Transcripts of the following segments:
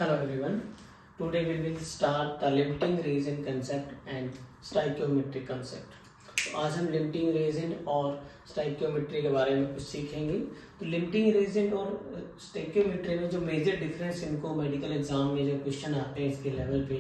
Hello everyone. Today we will start the limiting reagent concept and stoichiometry concept. तो आज हम limiting reagent और stoichiometry के बारे में कुछ सीखेंगे। तो लिमिटिंग reagent और stoichiometry में जो मेजर डिफरेंस इनको मेडिकल एग्जाम में जो क्वेश्चन आते हैं इसके लेवल पे,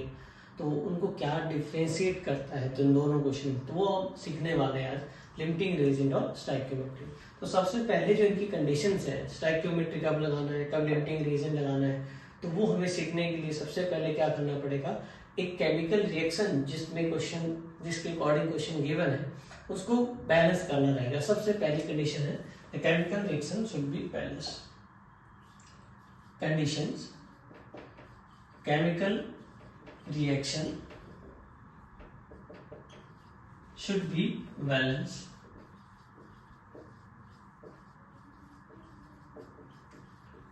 तो उनको क्या डिफ्रेंशिएट करता है तो इन दोनों क्वेश्चन, तो वो हम सीखने वाले हैं आज लिमिटिंग reagent और stoichiometry। तो सबसे पहले जो इनकी कंडीशंस है, stoichiometry कब लगाना है, कब लिमिटिंग reagent लगाना है, तो वो हमें सीखने के लिए सबसे पहले क्या करना पड़ेगा, एक केमिकल रिएक्शन जिसमें क्वेश्चन जिसके अकॉर्डिंग क्वेश्चन गिवन है उसको बैलेंस करना रहेगा। सबसे पहली कंडीशन है the chemical reaction should be balance. Conditions, chemical reaction should be balance.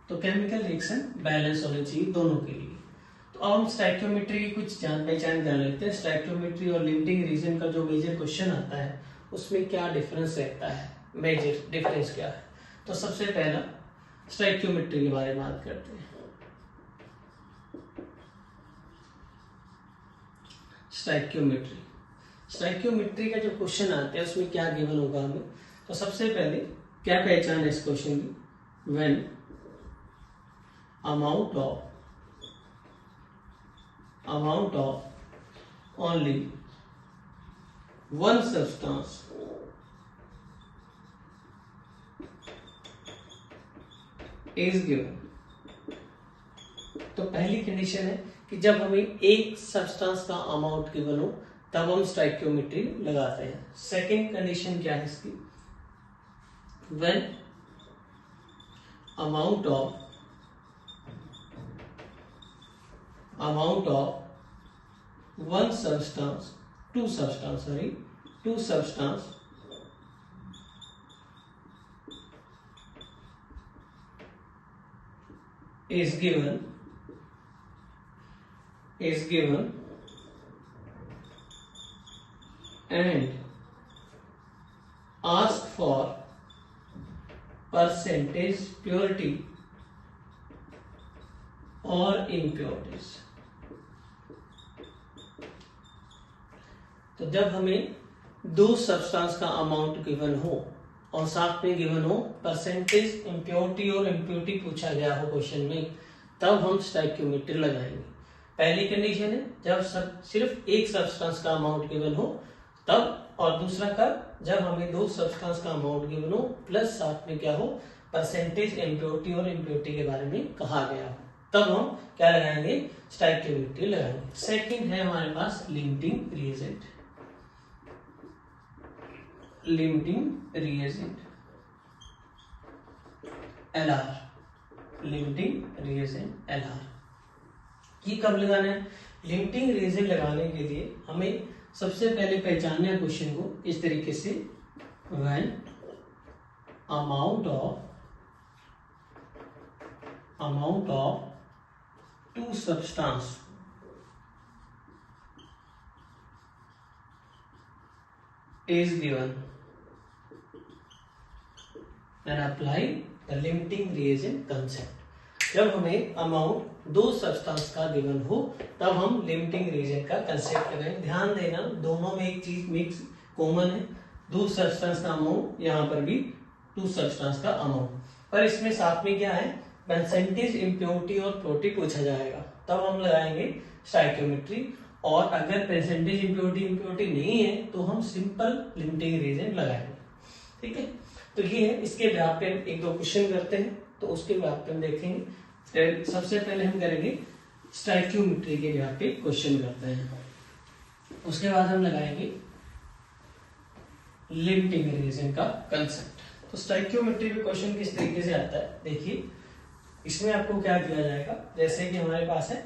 तो केमिकल रिएक्शन बैलेंस होनी चाहिए दोनों के लिए। तो अब हम स्टोइकियोमेट्री की कुछ जान पहचान कर लेते हैं। स्टोइकियोमेट्री और लिमिटिंग रीजन का जो मेजर क्वेश्चन आता है उसमें क्या डिफरेंस रहता है, मेजर डिफरेंस क्या है। तो सबसे पहला स्टोइकियोमेट्री के बारे में बात करते हैं। स्टोइकियोमेट्री, स्टोइकियोमेट्री का जो क्वेश्चन आता है उसमें क्या गिवन होगा हमें। तो सबसे पहले क्या पहचान है इस क्वेश्चन की, when amount of only one substance is given। तो पहली कंडीशन है कि जब हमें एक सब्सटेंस का अमाउंट गिवन हो तब हम स्टोइकियोमेट्री लगाते हैं। सेकंड कंडीशन क्या है इसकी, when amount of one substance, two substance is given and ask for percentage purity or impurities। तो जब हमें दो सब्सटेंस का अमाउंट गिवन हो और साथ में गिवन हो परसेंटेज इम्प्योरिटी और इम्प्योरिटी पूछा गया हो क्वेश्चन में, तब हम स्टोइकियोमेट्री लगाएंगे। पहली कंडीशन है जब सिर्फ एक सब्सटेंस का अमाउंट गिवन हो तब, और दूसरा कब, जब हमें दो सब्सटेंस का अमाउंट गिवन हो प्लस साथ में क्या हो, परसेंटेज इम्प्योरिटी और इम्प्योरिटी के बारे में कहा गया हो, तब हम क्या लगाएंगे, स्टोइकियोमेट्री लगाएंगे। सेकंड है हमारे पास limiting reagent. Limiting reagent LR, limiting reagent LR। ये कब लगाना है, लिमिटिंग रिएजेंट लगाने के लिए हमें सबसे पहले पहचानना है क्वेश्चन को इस तरीके से, when amount of two substance is given and apply the limiting reagent concept। जब हमें अमाउंट दो सब्सटेंस का गिवन हो तब हम लिमिटिंग रिएजेंट का कंसेप्ट लगाएं। ध्यान देना दोनों में एक चीज मिक्स कॉमन है, दो सब्सटेंस का अमाउंट, यहाँ पर भी टू सब्सटेंस का अमाउंट, पर इसमें साथ में क्या है, परसेंटेज इम्प्योरिटी और प्योरिटी पूछा जाएगा, तब हम लगाएंगे स्टोइकियोमेट्री। और अगर परसेंटेज इम्प्योरिटी नहीं है तो हम सिंपल लिमिटिंग रिएजेंट लगाएंगे। ठीक है, तो ये है। इसके ब्याह पे एक दो क्वेश्चन करते हैं तो उसके ब्याह पे हम देखेंगे। सबसे पहले हम करेंगे स्टोइकियोमेट्री के ब्याह पे क्वेश्चन करते हैं, उसके बाद हम लगाएंगे लिमिटिंग रिएजेंट का कंसेप्ट। तो स्टोइकियोमेट्री पे क्वेश्चन किस तरीके से आता है, देखिए इसमें आपको क्या किया जाएगा, जैसे कि हमारे पास है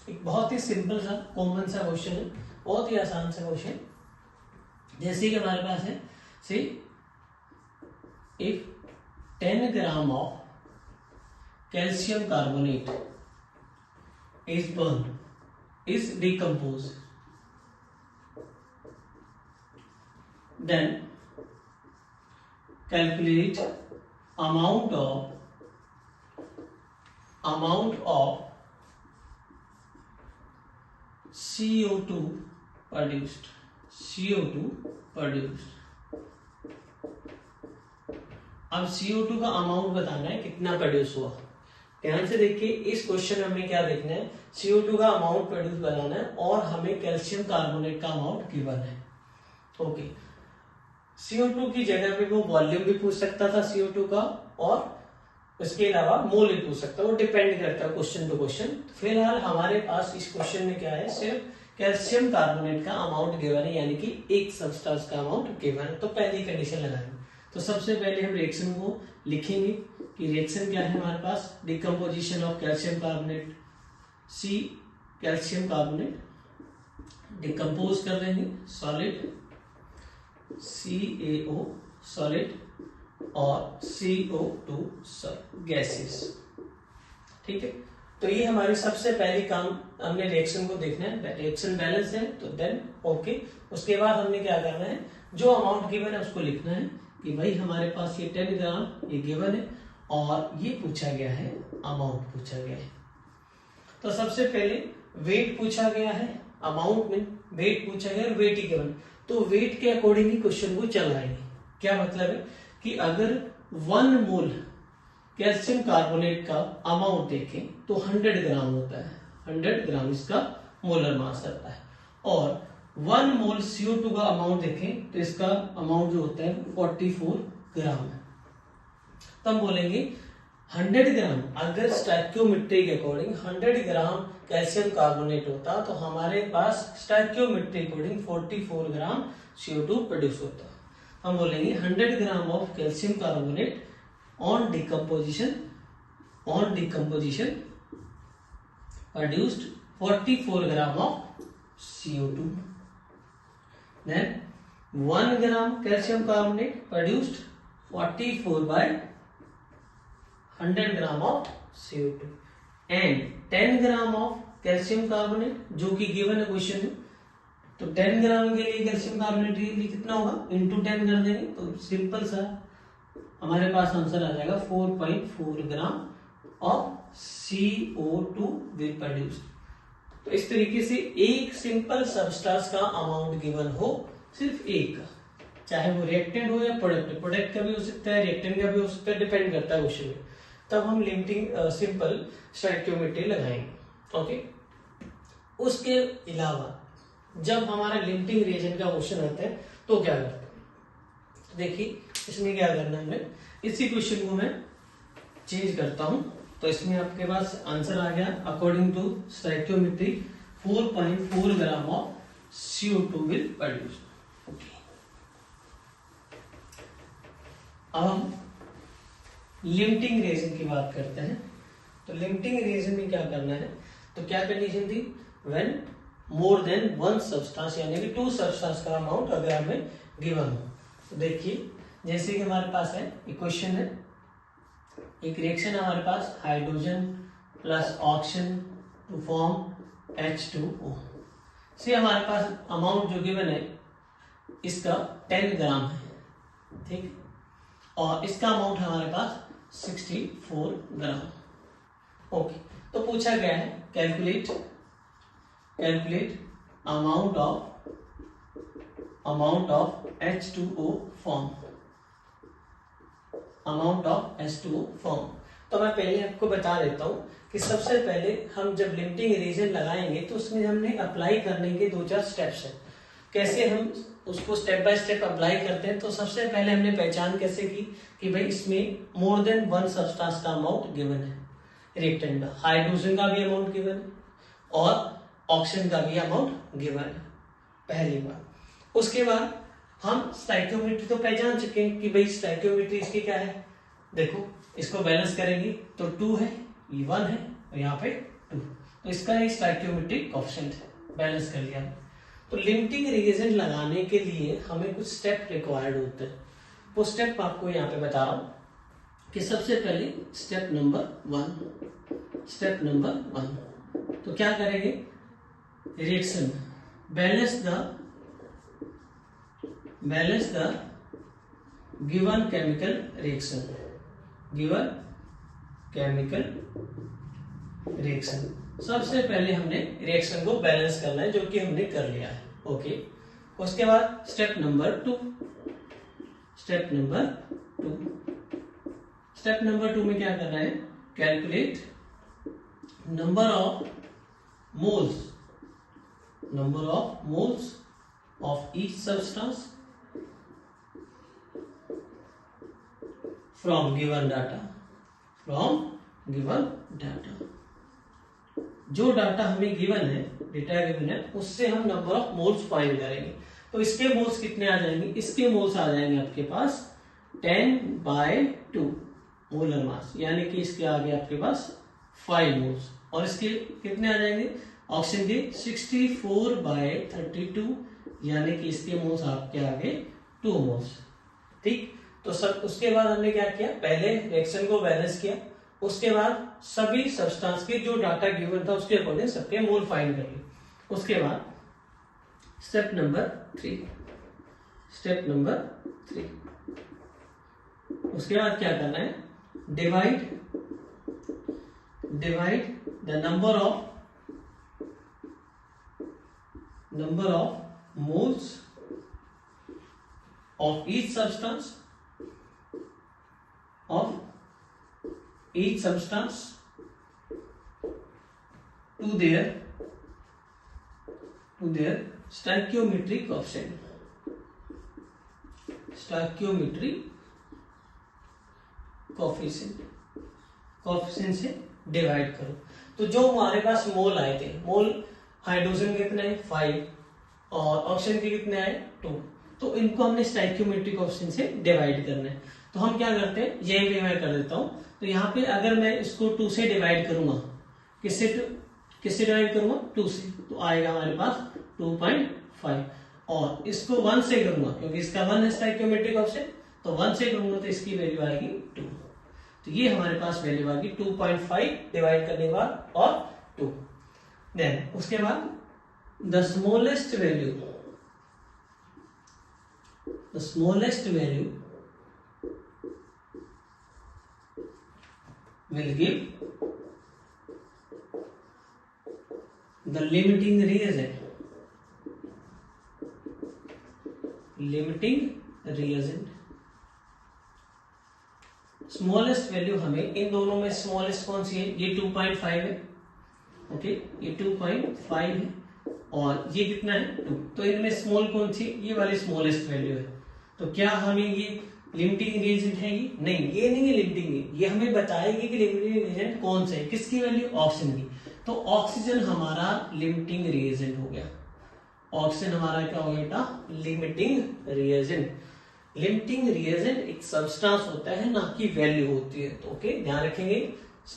एक बहुत ही सिंपल सा कॉमन सा क्वेश्चन है, बहुत ही आसान सा क्वेश्चन। जैसे कि हमारे पास है, see if 10 gram of calcium carbonate is decomposed, then calculate amount of CO2 produced, CO2 produced। अब CO2 का अमाउंट बताना है कितना प्रोड्यूस हुआ। ध्यान से देखिए, इस क्वेश्चन में हमें क्या देखना है, CO2 का अमाउंट प्रोड्यूस बनाना है और हमें कैल्शियम कार्बोनेट का अमाउंट गिवन है। ओके, CO2 की जगह पे वो वॉल्यूम भी पूछ सकता था CO2 का, और उसके अलावा मोल भी पूछ सकता है, वो डिपेंड करता है क्वेश्चन टू क्वेश्चन। फिलहाल हमारे पास इस क्वेश्चन में क्या है, सिर्फ कैल्शियम कार्बोनेट का अमाउंट गिवन है, यानी कि एक सब्सटेंस का अमाउंट गिवन है। तो पहली कंडीशन लगाएंगे। तो सबसे पहले हम रिएक्शन को लिखेंगे कि रिएक्शन क्या है हमारे पास, डिकम्पोजिशन ऑफ कैल्शियम कार्बोनेट, सी कैल्शियम कार्बोनेट डिकम्पोज कर देंगे सॉलिड CaO सॉलिड और CO2 गैसेस। ठीक है, तो ये हमारी सबसे पहली काम, हमने रिएक्शन को देखना है, रिएक्शन बैलेंस है तो देन ओके। उसके बाद हमने क्या करना है, जो अमाउंट गिवन है उसको लिखना है कि भाई हमारे पास ये 10 ग्राम ये गिवन है और ये पूछा गया है, अमाउंट पूछा गया है। तो सबसे पहले वेट पूछा गया है, अमाउंट में वेट पूछा गया है, वेट ही गिवन, तो वेट के अकॉर्डिंग ही क्वेश्चन को चलाएंगे। क्या मतलब है कि अगर 1 मोल कैल्शियम कार्बोनेट का अमाउंट देखें तो 100 ग्राम होता है, 100 ग्राम इसका मोलर मास रहता है, और 1 मोल CO2 का अमाउंट देखें तो इसका अमाउंट जो होता है 44 ग्राम है। तो हम बोलेंगे 100 ग्राम, अगर स्टोइकियोमेट्री के अकॉर्डिंग 100 ग्राम कैल्शियम कार्बोनेट होता तो हमारे पास स्टोइकियोमेट्री अकॉर्डिंग 44 ग्राम CO2 प्रोड्यूस होता। हम बोलेंगे 100 gram of calcium carbonate on decomposition produced 44 gram of CO2. Then 1 gram calcium carbonate produced 44 by 100 gram of CO2 and 10 gram of calcium carbonate जो कि given है question में। तो 10 ग्राम के लिए कैल्शियम कार्बोनेट के लिए कितना होगा, इंटू 10 कर देंगे तो सिंपल सा हमारे पास आंसर आ जाएगा 4.4 gram of CO2 will produced. तो इस तरीके से एक सिंपल सबस्टेंस का अमाउंट गिवन हो, सिर्फ एक का, चाहे वो रिएक्टेंट हो या प्रोडक्ट, प्रोडक्ट का भी हो सकता है, रिएक्टेंट का भी हो सकता है, डिपेंड करता है क्वेश्चन में। तब हम लिमिटिंग सिंपल स्टोइकियोमेट्री लगाएंगे। ओके, उसके अलावा जब हमारा लिमिटिंग रिएजेंट का क्वेश्चन आता है तो क्या करते हैं, देखिए इसमें क्या करना है, हमने इसी क्वेश्चन को मैं चेंज करता हूं। तो इसमें आपके पास आंसर आ गया according to stoichiometry 4.4 gram of CO2 will produce. Okay, अब हम लिमिटिंग रिएजेंट की बात करते हैं। तो लिमिटिंग रिएजेंट में क्या करना है, तो क्या कंडीशन थी, व्हेन मोर देन 1 सब्सटेंस यानी कि 2 सब्सटेंस का अमाउंट अगर हमें गिवन हो। तो देखिए जैसे कि हमारे पास है इक्वेशन है, एक रिएक्शन है हमारे पास, hydrogen plus oxygen to form H2O से हमारे पास अमाउंट जो गिवन है इसका 10 ग्राम है, ठीक, और इसका अमाउंट हमारे पास 64 ग्राम। ओके, तो पूछा गया है calculate amount of H2O form, amount of H2O form. तो मैं पहले आपको बता देता हूं कि सबसे पहले हम जब लिमिटिंग रिएजेंट लगाएंगे तो उसमें हमने अप्लाई करने के 2-4 स्टेप्स हैं। कैसे हम उसको स्टेप बाय स्टेप अप्लाई करते हैं, तो सबसे पहले हमने पहचान कैसे की कि भाई इसमें मोर देन 1 सब्सटेंस का अमाउंट गिवन है, रिएक्टेंट का, हाइड्रोजन का भी अमाउंट गिवन है और ऑक्सीजन का भी अमाउंट गिवन है, पहली बात। उसके बाद हम स्टोइकियोमेट्री तो पहचान चुके हैं कि भाई स्टोइकियोमेट्री इसकी क्या है, देखो इसको बैलेंस करेंगे तो 2 है, ये 1 है और यहाँ पे 2, तो इसका एक स्टोइकियोमेट्रिक कोएफिशिएंट है, बैलेंस कर लिया। तो लिमिटिंग रिएजेंट लगाने के लिए हमें कुछ स्टेप रिक्वायर्ड होते हैं, वो स्टेप आपको यहाँ पे बता रहा हूँ कि सबसे पहले स्टेप नंबर 1 तो क्या करेंगे, reaction balance the given chemical reaction. सबसे पहले हमने रिएक्शन को बैलेंस करना है, जो कि हमने कर लिया है। ओके, उसके बाद स्टेप नंबर 2 में क्या करना है, calculate number of moles of each substance from given data. जो डाटा हमें गिवन है, डेटा गिवन है, उससे हम नंबर ऑफ मोल्स फाइंड करेंगे। तो इसके मोल्स कितने आ जाएंगे, इसके मोल्स आ जाएंगे आपके पास 10/2 मोलर मास, यानी कि इसके आगे आपके पास 5 मोल्स, और इसके कितने आ जाएंगे ऑक्सीजन के 64/32, यानी कि इसके मोल्स आपके आगे 2 मोल्स। ठीक, तो सब उसके बाद हमने क्या किया, पहले रिएक्शन को बैलेंस किया, उसके बाद सभी सब्सटेंस के जो डाटा गिवन था उसके अकॉर्डिंग सबके मोल फाइंड कर लिए। उसके बाद स्टेप नंबर 3, उसके बाद क्या करना है, divide the number of moles of each substance to their stoichiometric coefficient से डिवाइड करो। तो जो हमारे पास मोल आए थे, मोल हाइड्रोजन के कितने 5 और ऑक्सीजन के कितने आए 2, तो इनको हमने स्टोइकियोमेट्रिक कोएफिशिएंट से डिवाइड करना है। तो हम क्या करते हैं, ये भी मैं कर देता हूं। तो यहाँ पे अगर मैं इसको 2 से डिवाइड करूंगा, किससे डिवाइड करूंगा 2 से, तो आएगा हमारे पास 2.5, और इसको 1 से करूंगा क्योंकि इसका 1 है स्टोइकियोमेट्रिक कोएफिशिएंट, तो 1 से करूंगा तो इसकी वैल्यू आएगी 2। तो ये हमारे पास वैल्यू आएगी 2.5 डिवाइड करने के बाद और 2। देन उसके बाद the smallest value will give the limiting reagent। Smallest value हमें इन दोनों में स्मॉलेस्ट कौन सी है, ये 2.5 है। ओके, ये 2.5 है और ये कितना है 2, तो इनमें स्मॉल कौन सी, ये वाली स्मॉलेस्ट वैल्यू है। तो क्या हमें ये लिमिटिंग रिएजेंट है? नहीं, ये नहीं है लिमिटिंग, ये हमें बताएगी कि लिमिटिंग रिएजेंट कौन सा है, किसकी वैल्यू, ऑक्सीजन की। तो ऑक्सीजन हमारा लिमिटिंग रिएजेंट हो गया, ऑक्सीजन हमारा क्या हो गया, लिमिटिंग रिएजेंट। लिमिटिंग रिएजेंट एक सब्सटेंस होता है, ना कि वैल्यू होती है। तो ओके, ध्यान रखेंगे,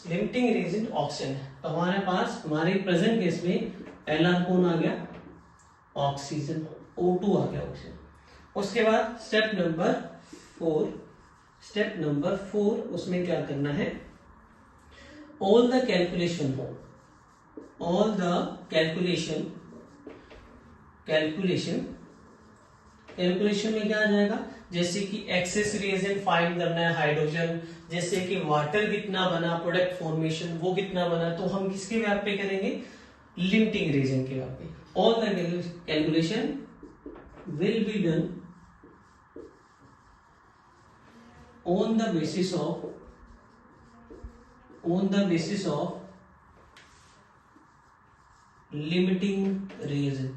लिमिटिंग रिएजेंट ऑक्सीजन है। तो हमारे पास हमारे प्रेजेंट केस में Lr कौन आ गया, ऑक्सीजन, O2 आ गया ऑक्सीजन। उसके बाद स्टेप नंबर 4, उसमें क्या करना है, ऑल द कैलकुलेशन में क्या आ जाएगा, जैसे कि एक्सेस रिएजेंट फाइंड करना है हाइड्रोजन, जैसे कि वाटर कितना बना, प्रोडक्ट फॉर्मेशन वो कितना बना, तो हम किसके व्याप पे करेंगे, लिमिटिंग रिएजेंट के व्याप पे। All the calculation will be done on the basis of limiting reagent।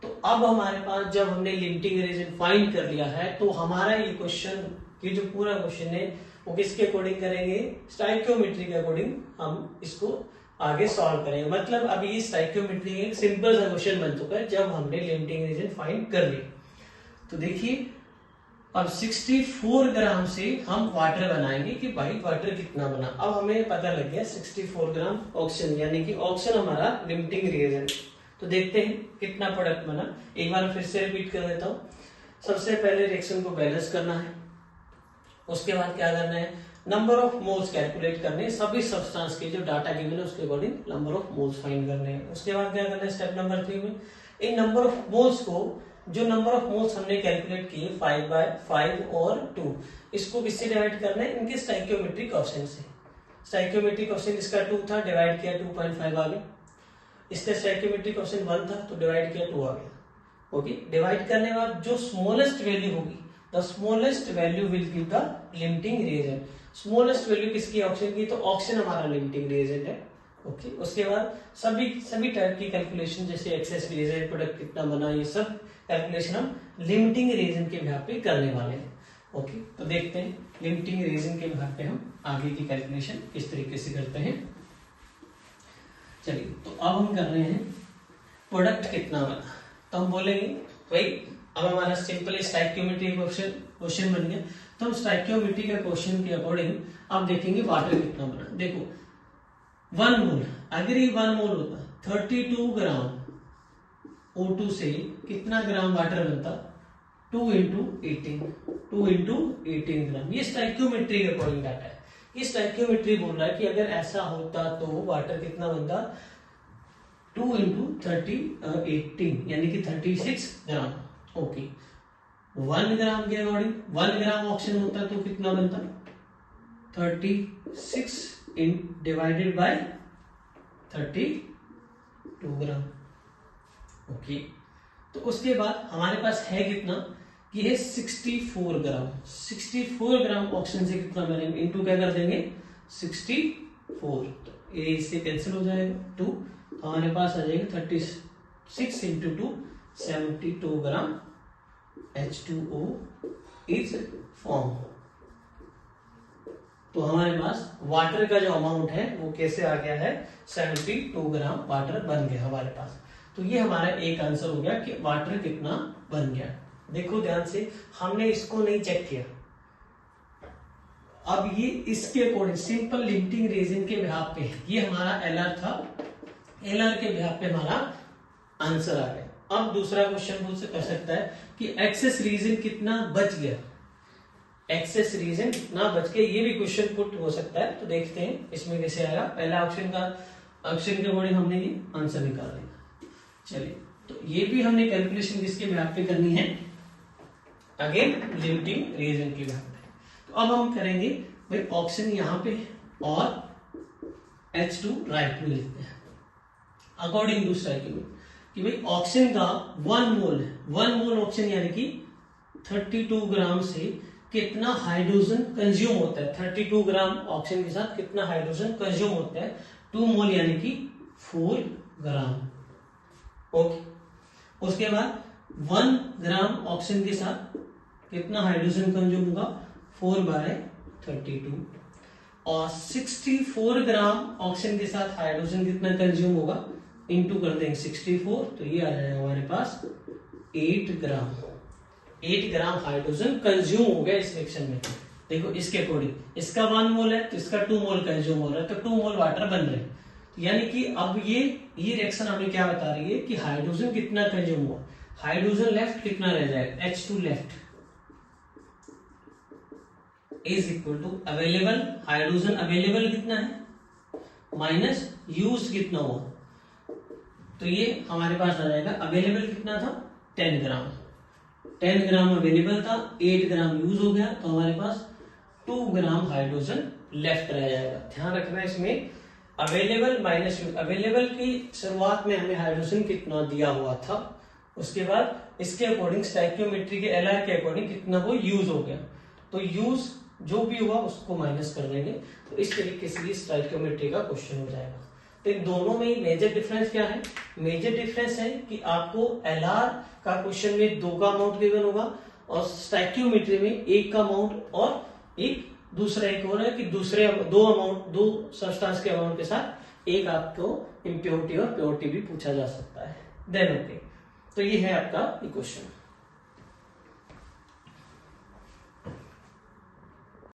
तो अब हमारे पास जब हमने लिमिटिंग रिएजेंट फाइंड कर लिया है, तो हमारा ये क्वेश्चन, ये जो पूरा क्वेश्चन है वो किसके अकॉर्डिंग करेंगे, स्टोइकियोमेट्री के अकॉर्डिंग हम इसको आगे सॉल्व करेंगे। मतलब अभी ये स्टोइकियोमेट्री एक सिंपल सा क्वेश्चन बन चुका है जब हमने लिमिटिंग रिएजेंट फाइंड कर लिया। तो देखिए, अब 64 ग्राम से हम वाटर बनाएंगे कि भाई वाटर कितना बना। अब हमें पता लग गया 64 ग्राम ऑक्सीजन, यानी कि ऑक्सीजन हमारा लिमिटिंग रिएजेंट। तो देखते हैं कितना प्रोडक्ट बना। एक बार फिर से रिपीट कर देता हूँ। सबसे पहले रिएक्शन को बैलेंस करना है, उसके बाद क्या करना है, नंबर ऑफ मोल्स कैलकुलेट करने, सभी सब्सटेंस के जो डाटा गिवन है उसके according number of moles find करने हैं। उसके बाद क्या करना है, स्टेप नंबर 3 में इन नंबर ऑफ मोल्स को, जो नंबर ऑफ मोल्स हमने कैलकुलेट किए 5/5 और 2, इसको किससे डिवाइड करना है, इनके स्टोइकियोमेट्रिक कोएफिशिएंट से। स्टाइकियोमेट्री क्वेश्चन इसका 2 था, डिवाइड किया 2.5 आ गया। इसका स्टाइकियोमेट्री क्वेश्चन 1 था तो डिवाइड किया 2 आ गया। ओके, डिवाइड करने के बाद जो स्मॉलेस्ट वैल्यू होगी, the smallest value will give the limiting reagent. Smallest value किसकी, ऑक्सीजन की, तो ऑक्सीजन हमारा लिमिटिंग रिएजेंट है। ओके, उसके बाद सभी टाइप की कैलकुलेशन जैसे एक्सेस रिएजेंट, प्रोडक्ट कितना बना, ये सब कैलकुलेशन हम लिमिटिंग रिएजेंट के बिहाफ पे करने वाले हैं। ओके, तो देखते हैं लिमिटिंग रिएजेंट के बिहाफ पे हम आगे की कैलकुलेशन किस तरीके से करते हैं। चलिए, तो अब हम कर रहे हैं प्रोडक्ट कितना बना। तो हम बोलेंगे भाई अब हमारा सिंपल स्टाइकियोमेट्री क्वेश्चन बन गया, तो हम स्टाइकियोमेट्री का क्वेश्चन के अकॉर्डिंग अब देखेंगे वाटर कितना बना। देखो 1 मोल, अगर ये 1 मोल होता 32 ग्राम O2 से कितना ग्राम वाटर बनता, 2 इंटू 18 ग्राम। ये स्टाइकियोमेट्री के अकॉर्डिंग डाटा है। ये स्टाइकियोमेट्री बोल रहा है कि अगर ऐसा होता तो वाटर कितना बनता, 2 इंटू 18 यानी कि 36 ग्राम। ओके, 1 ग्राम के अकॉर्डिंग 1 ग्राम ऑक्सीजन होता तो कितना बनता, 36 डिवाइडेड बाय 32 ग्राम। ओके, तो उसके बाद हमारे पास है कितना, कि है 64 ग्राम। 64 ग्राम ऑक्सीजन से कितना बनेगा, इनटू क्या कर देंगे 64, तो ये इससे कैंसिल हो जाएगा 2, तो हमारे पास आ जाएगा 36 into 2 72 gram H2O is form. तो हमारे पास वाटर का जो अमाउंट है वो कैसे आ गया है, 72 ग्राम वाटर बन गया हमारे पास। तो ये हमारा एक आंसर हो गया कि वाटर कितना बन गया। देखो ध्यान से, हमने इसको नहीं चेक किया। अब ये इसके अकॉर्डिंग सिंपल लिमिटिंग रीजन के बिहाफ पे, ये हमारा LR था, LR के बिहाफ पे हमारा आंसर आ गया। अब दूसरा क्वेश्चन मुझसे कर सकता है कि एक्सेस रीजन कितना बच गया, एक्सेस रीजन कितना बच गया, ये भी क्वेश्चन पुट हो सकता है। तो देखते हैं इसमें कैसे आएगा। पहला ऑप्शन के अकॉर्डिंग हमने ये आंसर निकाल लिया। चलिए, तो ये भी हमने कैलकुलेशन किसके बिहाफ पे करनी है, अगेन लिमिटिंग रीजन के बिहाफ पे। तो अब हम करेंगे भाई ऑक्सीजन यहाँ पे और H2 राइट में लिखते हैं अकॉर्डिंग टू स्टाइकियोमेट्री कि भाई ऑक्सीजन का 1 मोल है, 1 मोल ऑक्सीजन यानी कि 32 ग्राम से कितना हाइड्रोजन कंज्यूम होता है। 32 ग्राम ऑक्सीजन के साथ कितना हाइड्रोजन कंज्यूम होता है, 2 मोल यानी कि 4 ग्राम। ओके, उसके बाद 1 ग्राम ऑक्सीजन के साथ कितना हाइड्रोजन कंज्यूम होगा, 4/32, और 64 ग्राम ऑक्सीजन के साथ हाइड्रोजन कितना कंज्यूम होगा, इनटू कर देंगे 64, तो ये आ जाएगा हमारे पास 8 ग्राम। 8 ग्राम हाइड्रोजन कंज्यूम हो गया इस रिएक्शन में। देखो इसके अकॉर्डिंग इसका 1 मोल है तो इसका 2 मोल कंज्यूम हो रहा है, तो 2 मोल वाटर बन रहे हैं। यानी कि अब ये रिएक्शन हमें क्या बता रही है कि हाइड्रोजन कितना कंज्यूम हुआ, हाइड्रोजन लेफ्ट कितना रह जाएगा, H2 left is equal to available, hydrogen available कितना है माइनस यूज कितना हुआ, तो ये हमारे पास आ जाएगा अवेलेबल कितना था 10 ग्राम। 10 ग्राम अवेलेबल था, 8 ग्राम यूज हो गया, तो हमारे पास 2 ग्राम हाइड्रोजन लेफ्ट रह जाएगा। ध्यान रखना इसमें अवेलेबल माइनस यूज। अवेलेबल की शुरुआत में हमें हाइड्रोजन कितना दिया हुआ था, उसके बाद इसके अकॉर्डिंग स्टाइकियोमेट्री के LR के अकॉर्डिंग कितना वो यूज हो गया, तो यूज जो भी हुआ उसको माइनस कर देंगे। तो इस तरीके से ये स्टाइकियोमेट्री का क्वेश्चन हो जाएगा। तो इन दोनों में मेजर डिफरेंस क्या है, मेजर डिफरेंस है कि आपको LR का क्वेश्चन में 2 का अमाउंट गिवन होगा और स्टाइकियोमेट्री में 1 का अमाउंट, और एक दूसरा एक और है कि दूसरे 2 सब्सटेंस के अमाउंट के साथ एक आपको इम्प्योरिटी और प्योरिटी भी पूछा जा सकता है। देन ओके, तो ये है आपका क्वेश्चन।